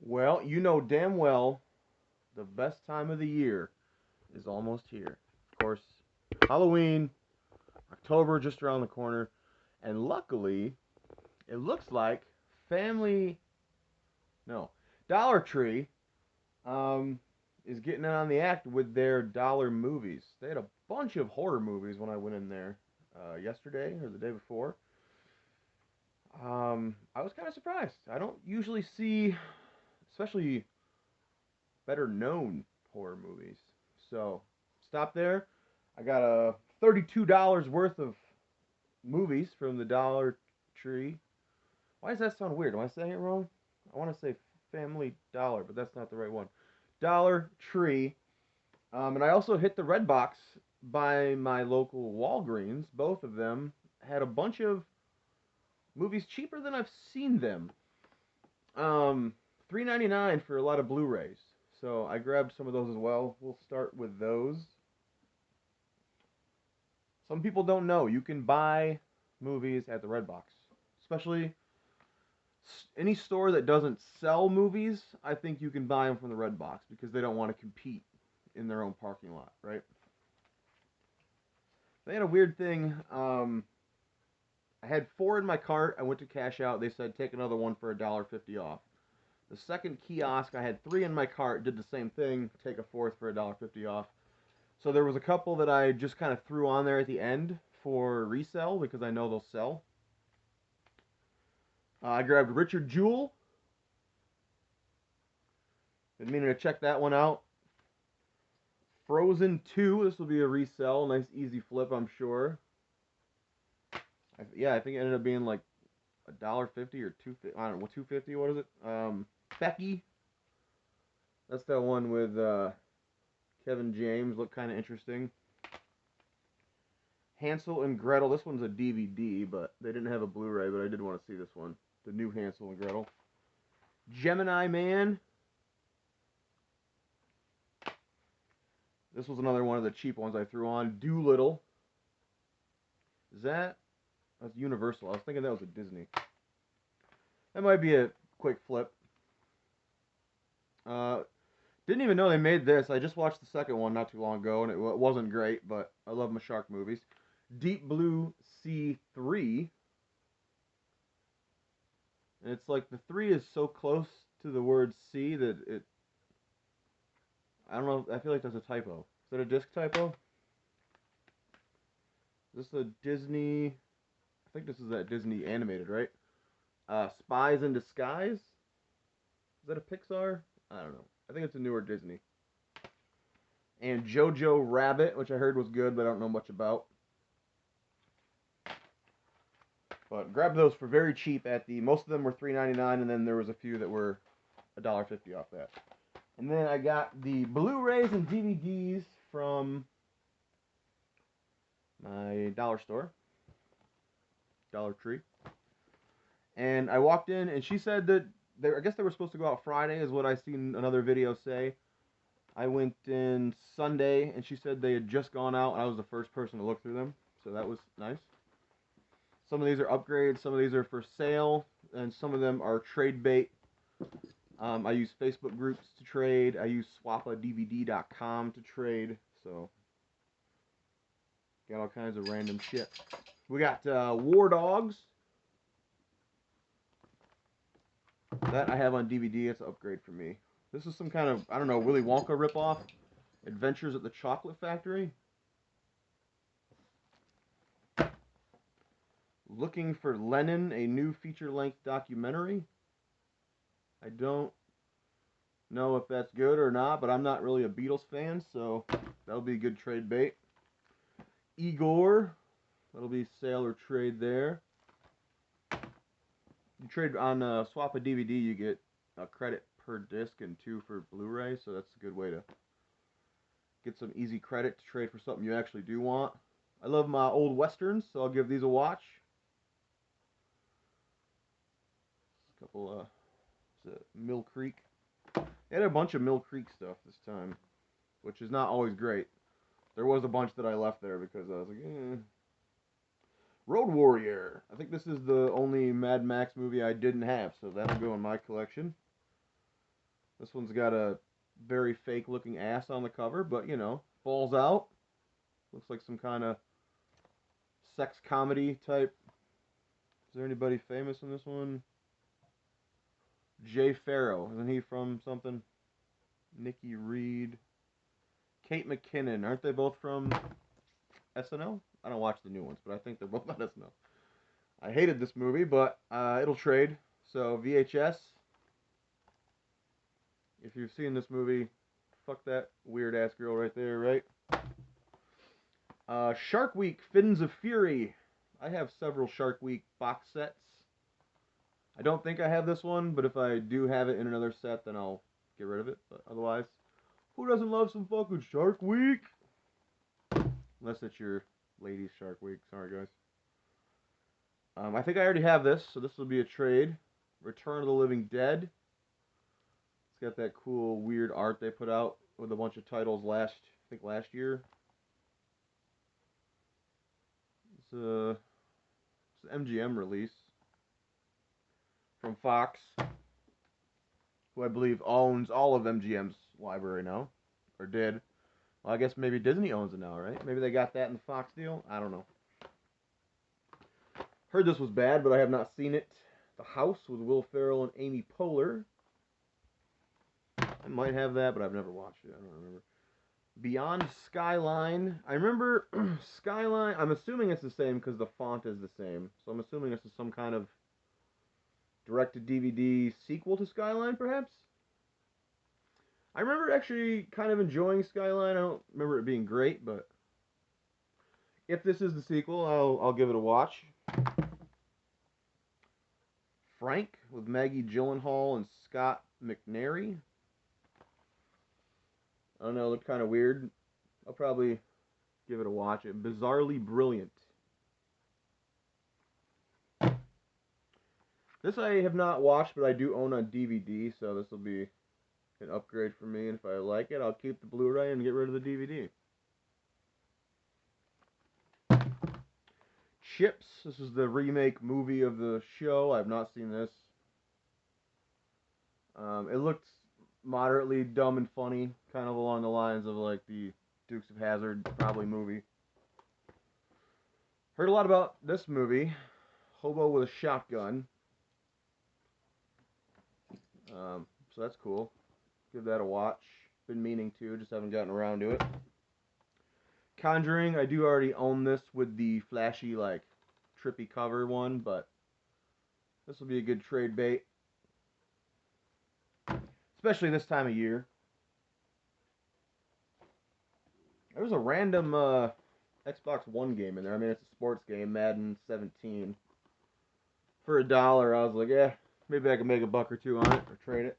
Well, you know damn well the best time of the year is almost here. Of course, Halloween, October just around the corner, and luckily, it looks like Family, no, Dollar Tree, um, is getting in on the act with their dollar movies. They had a bunch of horror movies when I went in there yesterday or the day before. I was kind of surprised. I don't usually see, especially better known horror movies. So stop there. I got a $32 worth of movies from the Dollar Tree. Why does that sound weird? Am I saying it wrong? I want to say Family Dollar, but that's not the right one. Dollar Tree. And I also hit the Red Box by my local Walgreens. Both of them had a bunch of movies cheaper than I've seen them. Um, $3.99 for a lot of Blu-rays. So I grabbed some of those as well. We'll start with those. Some people don't know you can buy movies at the Redbox, especially any store that doesn't sell movies. I think you can buy them from the Redbox because they don't want to compete in their own parking lot, right? They had a weird thing. I had four in my cart. I went to cash out. They said take another one for $1.50 off. The second kiosk, I had three in my cart. Did the same thing. Take a fourth for $1.50 off. So there was a couple that I just kind of threw on there at the end for resale because I know they'll sell. I grabbed Richard Jewell. Been meaning to check that one out. Frozen 2. This will be a resell. Nice easy flip, I'm sure. Yeah, I think it ended up being like $1.50 or $2.50. I don't know, $2.50. What is it? Becky. That's that one with Kevin James. Looked kind of interesting. Hansel and Gretel. This one's a DVD, but they didn't have a Blu-ray, but I did want to see this one. The new Hansel and Gretel. Gemini Man. This was another one of the cheap ones I threw on. Doolittle. Is that? That's Universal. I was thinking that was a Disney. That might be a quick flip. Didn't even know they made this. I just watched the second one not too long ago, and it wasn't great, but I love my shark movies. Deep Blue Sea 3. And it's like the 3 is so close to the word sea that it... I don't know. I feel like that's a typo. Is that a disc typo? Is this a Disney... I think this is that Disney animated, right? Spies in Disguise? Is that a Pixar? I don't know. I think it's a newer Disney. And Jojo Rabbit, which I heard was good, but I don't know much about. But grab those for very cheap at the... Most of them were $3.99, and then there was a few that were $1.50 off that. And then I got the Blu-rays and DVDs from my dollar store. Dollar Tree. And I walked in, and she said that I guess they were supposed to go out Friday, is what I seen another video say. I went in Sunday, and she said they had just gone out, and I was the first person to look through them, so that was nice. Some of these are upgrades, some of these are for sale, and some of them are trade bait. I use Facebook groups to trade. I use swapadvd.com to trade, so got all kinds of random shit. We got War Dogs. That I have on DVD. It's an upgrade for me. This is some kind of, I don't know, Willy Wonka ripoff. Adventures at the Chocolate Factory. Looking for Lennon, a new feature-length documentary. I don't know if that's good or not, but I'm not really a Beatles fan, so that'll be a good trade bait. Igor. That'll be sale or trade there. You trade on Swap a DVD, you get a credit per disc and 2 for Blu-ray, so that's a good way to get some easy credit to trade for something you actually do want. I love my old westerns, so I'll give these a watch. A couple, Mill Creek. They had a bunch of Mill Creek stuff this time, which is not always great. There was a bunch that I left there because I was like, eh. Road Warrior. I think this is the only Mad Max movie I didn't have, so that'll go in my collection. This one's got a very fake looking ass on the cover, but you know, falls out. Looks like some kind of sex comedy type. Is there anybody famous in this one? Jay Farrow. Isn't he from something? Nikki Reed. Kate McKinnon. Aren't they both from SNL? I don't watch the new ones, but I think they're both on SNL. I hated this movie, but it'll trade. So VHS. If you've seen this movie, fuck that weird ass girl right there, right? Shark Week, Fins of Fury. I have several Shark Week box sets. I don't think I have this one, but if I do have it in another set, then I'll get rid of it. But otherwise, who doesn't love some fucking Shark Week? Unless it's your ladies' Shark Week. Sorry, guys. I think I already have this, so this will be a trade. Return of the Living Dead. It's got that cool, weird art they put out with a bunch of titles last year. It's an MGM release from Fox, who I believe owns all of MGM's library now, or did. Well, I guess maybe Disney owns it now, right? Maybe they got that in the Fox deal? I don't know. Heard this was bad, but I have not seen it. The House with Will Ferrell and Amy Poehler. I might have that, but I've never watched it. I don't remember. Beyond Skyline. I remember Skyline. I'm assuming it's the same because the font is the same. So I'm assuming this is some kind of direct-to-DVD sequel to Skyline, perhaps? I remember actually kind of enjoying Skyline. I don't remember it being great, but if this is the sequel, I'll give it a watch. Frank with Maggie Gyllenhaal and Scott McNairy. I don't know, it looked kind of weird. I'll probably give it a watch. Bizarrely Brilliant. This I have not watched, but I do own on DVD, so this will be an upgrade for me. And if I like it, I'll keep the Blu-ray and get rid of the DVD. Chips. This is the remake movie of the show. I've not seen this. It looked moderately dumb and funny, kind of along the lines of like the Dukes of Hazzard probably movie. Heard a lot about this movie, Hobo with a Shotgun. So that's cool. Give that a watch. Been meaning to, just haven't gotten around to it. Conjuring, I do already own this with the flashy, like, trippy cover one, but this will be a good trade bait. Especially this time of year. There was a random Xbox One game in there. I mean, it's a sports game, Madden 17. For $1, I was like, yeah, maybe I can make a buck or two on it, or trade it.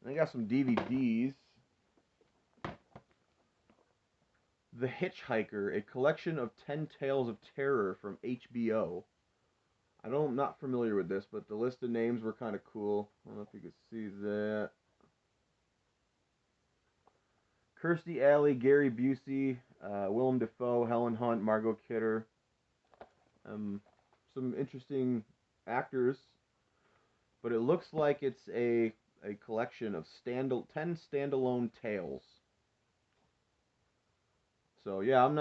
And I got some DVDs. The Hitchhiker, a collection of 10 Tales of Terror from HBO. I'm not familiar with this, but the list of names were kind of cool. I don't know if you could see that. Kirstie Alley, Gary Busey, Willem Dafoe, Helen Hunt, Margot Kidder. Some interesting actors, but it looks like it's a collection of 10 standalone tales. So yeah, I'm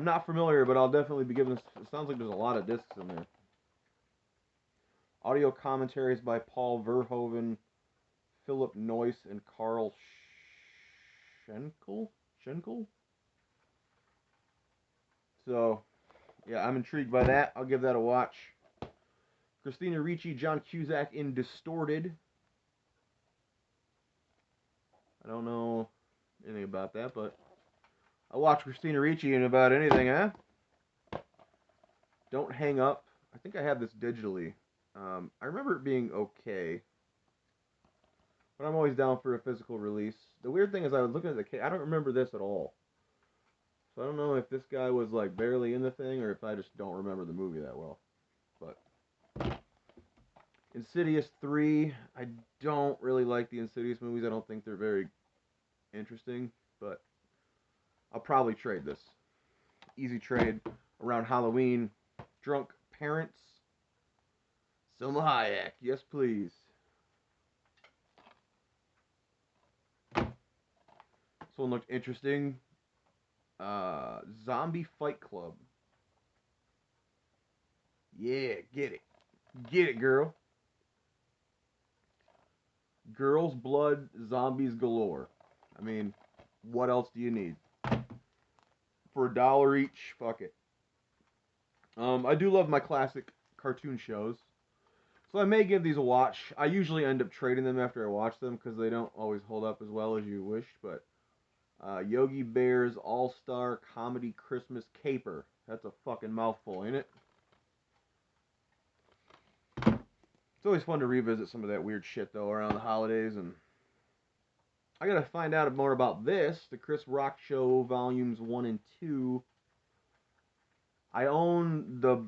not familiar, but I'll definitely be giving this. It sounds like there's a lot of discs in there. Audio commentaries by Paul Verhoeven, Philip Noyce, and Carl Schenkel. So yeah, I'm intrigued by that. I'll give that a watch. Christina Ricci, John Cusack in Distorted. I don't know anything about that, but I'll watch Christina Ricci in about anything, huh? Don't Hang Up. I think I have this digitally. I remember it being okay, but I'm always down for a physical release. The weird thing is I was looking at the case. I don't remember this at all. So I don't know if this guy was like barely in the thing or if I just don't remember the movie that well. But Insidious 3, I don't really like the Insidious movies. I don't think they're very interesting, but I'll probably trade this. Easy trade around Halloween. Drunk Parents. Selma Hayek, yes please. This one looked interesting. Zombie Fight Club. Yeah, get it. Get it, girl. Girls, blood, zombies galore. I mean, what else do you need? For $1 each, fuck it. I do love my classic cartoon shows, so I may give these a watch. I usually end up trading them after I watch them because they don't always hold up as well as you wish. But Yogi Bear's All-Star Comedy Christmas Caper. That's a fucking mouthful, ain't it? It's always fun to revisit some of that weird shit though around the holidays, and I gotta find out more about this. The Chris Rock Show Volumes 1 and 2. I own the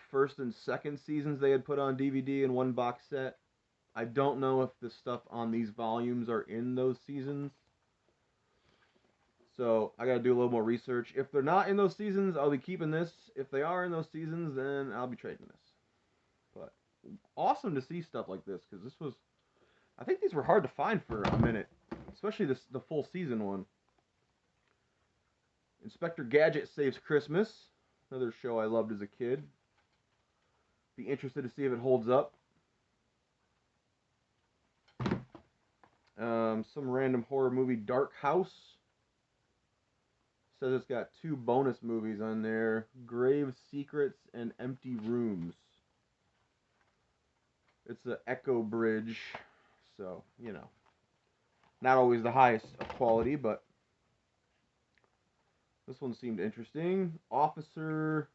first and second seasons they had put on DVD in one box set. I don't know if the stuff on these volumes are in those seasons. So I gotta do a little more research. If they're not in those seasons, I'll be keeping this. If they are in those seasons, then I'll be trading this. But awesome to see stuff like this, because this was, I think these were hard to find for a minute, especially the full season one. Inspector Gadget Saves Christmas, another show I loved as a kid. Be interested to see if it holds up. Some random horror movie, Dark House. Says it's got 2 bonus movies on there, Grave Secrets and Empty Rooms. It's an Echo Bridge, so, you know, not always the highest of quality, but this one seemed interesting. Officer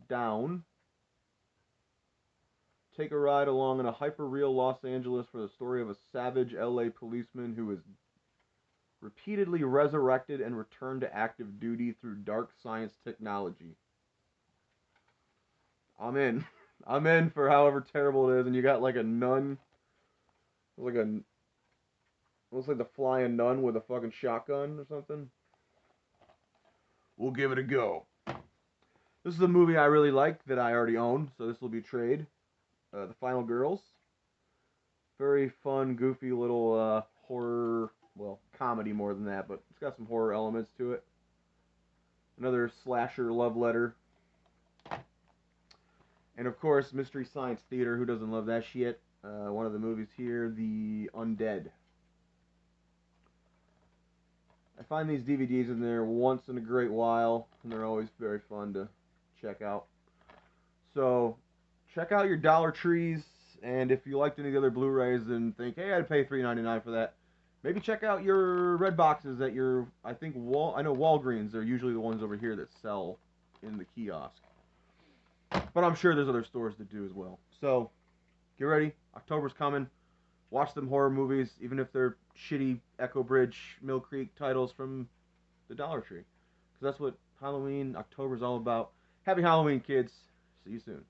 Down. Take a ride along in a hyper-real Los Angeles for the story of a savage LA policeman who is repeatedly resurrected and returned to active duty through dark science technology. I'm in. I'm in for however terrible it is, and you got like a nun, looks like the flying nun with a fucking shotgun or something. We'll give it a go. This is a movie I really like that I already own, so this will be trade. The Final Girls. Very fun, goofy little horror, well, comedy more than that, but it's got some horror elements to it. Another slasher love letter. And of course, Mystery Science Theater, who doesn't love that shit? One of the movies here, The Undead. I find these DVDs in there once in a great while, and they're always very fun to check out. So, check out your Dollar Trees, and if you liked any of the other Blu-rays and think, hey, I'd pay $3.99 for that, maybe check out your red boxes at your, I know Walgreens are usually the ones over here that sell in the kiosk. But I'm sure there's other stores that do as well. So, get ready. October's coming. Watch them horror movies, even if they're shitty Echo Bridge, Mill Creek titles from the Dollar Tree. Because that's what Halloween, October's all about. Happy Halloween, kids. See you soon.